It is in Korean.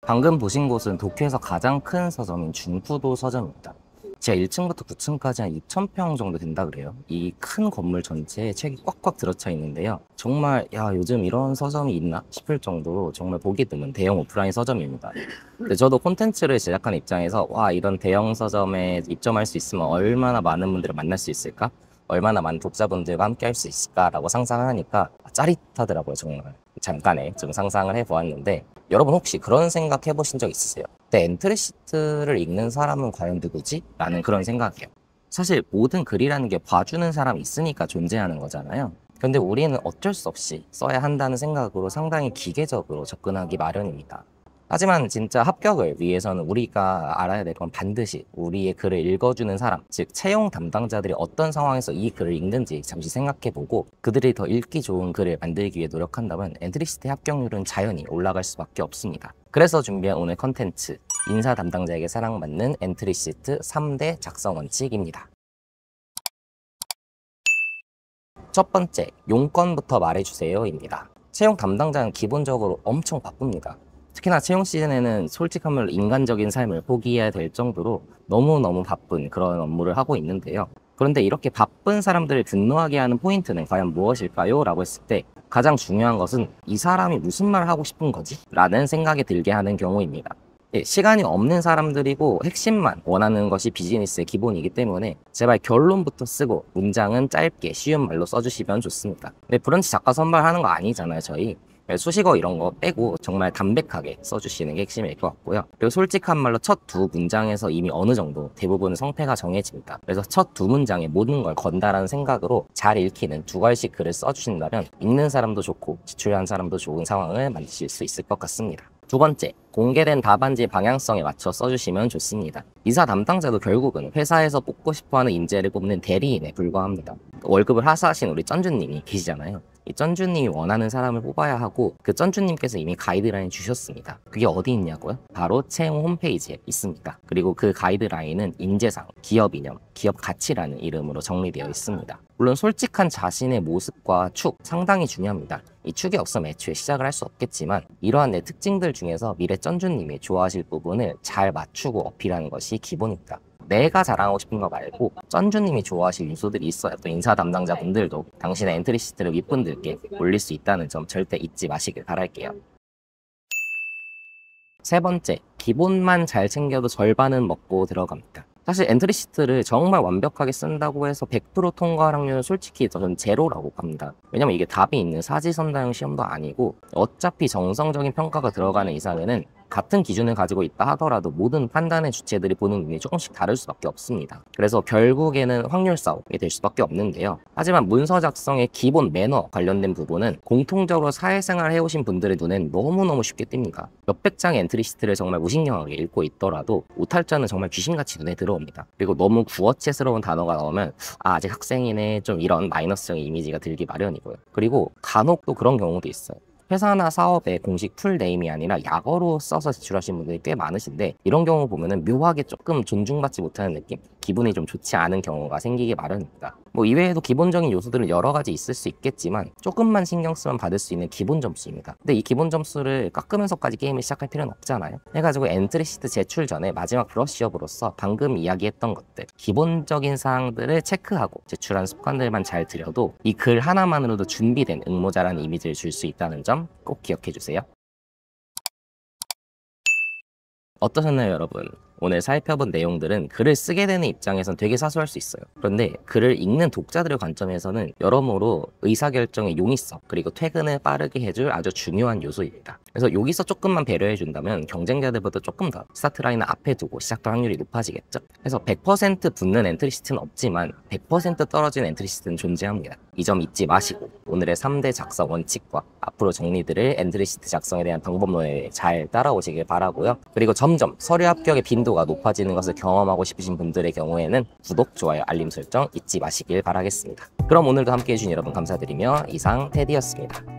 방금 보신 곳은 도쿄에서 가장 큰 서점인 준쿠도 서점입니다. 지하 1층부터 9층까지 한 2,000평 정도 된다 그래요. 이 큰 건물 전체에 책이 꽉꽉 들어차 있는데요. 정말 요즘 이런 서점이 있나 싶을 정도로 정말 보기 드문 대형 오프라인 서점입니다. 근데 저도 콘텐츠를 제작하는 입장에서 이런 대형 서점에 입점할 수 있으면 얼마나 많은 분들을 만날 수 있을까? 얼마나 많은 독자분들과 함께 할 수 있을까라고 상상을 하니까 짜릿하더라고요. 정말 잠깐에 좀 상상을 해보았는데, 여러분 혹시 그런 생각 해보신 적 있으세요? 내 엔트리시트를 읽는 사람은 과연 누구지? 라는 그런 생각이에요. 사실 모든 글이라는 게 봐주는 사람이 있으니까 존재하는 거잖아요. 근데 우리는 어쩔 수 없이 써야 한다는 생각으로 상당히 기계적으로 접근하기 마련입니다. 하지만 진짜 합격을 위해서는 우리가 알아야 될 건 반드시 우리의 글을 읽어주는 사람, 즉 채용 담당자들이 어떤 상황에서 이 글을 읽는지 잠시 생각해보고 그들이 더 읽기 좋은 글을 만들기 위해 노력한다면 엔트리시트의 합격률은 자연히 올라갈 수밖에 없습니다. 그래서 준비한 오늘 컨텐츠, 인사 담당자에게 사랑받는 엔트리시트 3대 작성 원칙입니다. 첫 번째, 용건부터 말해주세요입니다. 채용 담당자는 기본적으로 엄청 바쁩니다. 특히나 채용 시즌에는 솔직한 말로 인간적인 삶을 포기해야 될 정도로 너무너무 바쁜 그런 업무를 하고 있는데요. 그런데 이렇게 바쁜 사람들을 분노하게 하는 포인트는 과연 무엇일까요? 라고 했을 때 가장 중요한 것은 이 사람이 무슨 말을 하고 싶은 거지? 라는 생각이 들게 하는 경우입니다. 시간이 없는 사람들이고 핵심만 원하는 것이 비즈니스의 기본이기 때문에 제발 결론부터 쓰고 문장은 짧게 쉬운 말로 써주시면 좋습니다. 근데 브런치 작가 선발하는 거 아니잖아요, 저희. 수식어 이런 거 빼고 정말 담백하게 써주시는 게 핵심일 것 같고요. 그리고 솔직한 말로 첫 두 문장에서 이미 어느 정도 대부분 성패가 정해집니다. 그래서 첫 두 문장에 모든 걸 건다라는 생각으로 잘 읽히는 두 갈씩 글을 써주신다면 읽는 사람도 좋고 지출한 사람도 좋은 상황을 만드실 수 있을 것 같습니다. 두 번째, 공개된 답안지 방향성에 맞춰 써주시면 좋습니다. 이사 담당자도 결국은 회사에서 뽑고 싶어하는 인재를 뽑는 대리인에 불과합니다. 월급을 하사하신 우리 쩐주님이 계시잖아요. 이 쩐주님이 원하는 사람을 뽑아야 하고 그 쩐주님께서 이미 가이드라인 주셨습니다. 그게 어디 있냐고요? 바로 채용 홈페이지에 있습니다. 그리고 그 가이드라인은 인재상, 기업 이념, 기업 가치라는 이름으로 정리되어 있습니다. 물론 솔직한 자신의 모습과 축 상당히 중요합니다. 이 축이 없으면 애초에 시작을 할 수 없겠지만 이러한 내 특징들 중에서 미래 쩐주님이 좋아하실 부분을 잘 맞추고 어필하는 것이 기본입니다. 내가 자랑하고 싶은 거 말고 쩐주님이 좋아하실 요소들이 있어야 또 인사 담당자분들도 당신의 엔트리시트를 윗분들께 올릴 수 있다는 점 절대 잊지 마시길 바랄게요. 세 번째, 기본만 잘 챙겨도 절반은 먹고 들어갑니다. 사실 엔트리시트를 정말 완벽하게 쓴다고 해서 100% 통과할 확률은 솔직히 저는 제로라고 봅니다. 왜냐면 이게 답이 있는 사지선다형 시험도 아니고 어차피 정성적인 평가가 들어가는 이상에는 같은 기준을 가지고 있다 하더라도 모든 판단의 주체들이 보는 눈이 조금씩 다를 수밖에 없습니다. 그래서 결국에는 확률 싸움이 될 수밖에 없는데요. 하지만 문서 작성의 기본 매너 관련된 부분은 공통적으로 사회생활을 해오신 분들의 눈엔 너무너무 쉽게 띕니다. 몇백 장의 엔트리시트를 정말 무신경하게 읽고 있더라도 오탈자는 정말 귀신같이 눈에 들어옵니다. 그리고 너무 구어체스러운 단어가 나오면 아직 학생이네, 좀 이런 마이너스적인 이미지가 들기 마련이고요. 그리고 간혹 또 그런 경우도 있어요. 회사나 사업에 공식 풀네임이 아니라 약어로 써서 제출하신 분들이 꽤 많으신데 이런 경우 보면은 묘하게 조금 존중받지 못하는 느낌? 기분이 좀 좋지 않은 경우가 생기기 마련입니다. 이외에도 기본적인 요소들은 여러 가지 있을 수 있겠지만 조금만 신경 쓰면 받을 수 있는 기본 점수입니다. 근데 이 기본 점수를 깎으면서까지 게임을 시작할 필요는 없잖아요. 해가지고 엔트리시트 제출 전에 마지막 브러쉬업으로서 방금 이야기했던 것들, 기본적인 사항들을 체크하고 제출한 습관들만 잘 들여도 이 글 하나만으로도 준비된 응모자라는 이미지를 줄 수 있다는 점 꼭 기억해 주세요. 어떠셨나요, 여러분? 오늘 살펴본 내용들은 글을 쓰게 되는 입장에선 되게 사소할 수 있어요. 그런데 글을 읽는 독자들의 관점에서는 여러모로 의사결정의 용이성 그리고 퇴근을 빠르게 해줄 아주 중요한 요소입니다. 그래서 여기서 조금만 배려해준다면 경쟁자들보다 조금 더 스타트 라인을 앞에 두고 시작할 확률이 높아지겠죠. 그래서 100% 붙는 엔트리시트는 없지만 100% 떨어진 엔트리시트는 존재합니다. 이 점 잊지 마시고 오늘의 3대 작성 원칙과 앞으로 정리드릴 엔트리시트 작성에 대한 방법론에 잘 따라오시길 바라고요. 그리고 점점 서류 합격의 빈도가 높아지는 것을 경험하고 싶으신 분들의 경우에는 구독, 좋아요, 알림 설정 잊지 마시길 바라겠습니다. 그럼 오늘도 함께해 주신 여러분 감사드리며 이상 테디였습니다.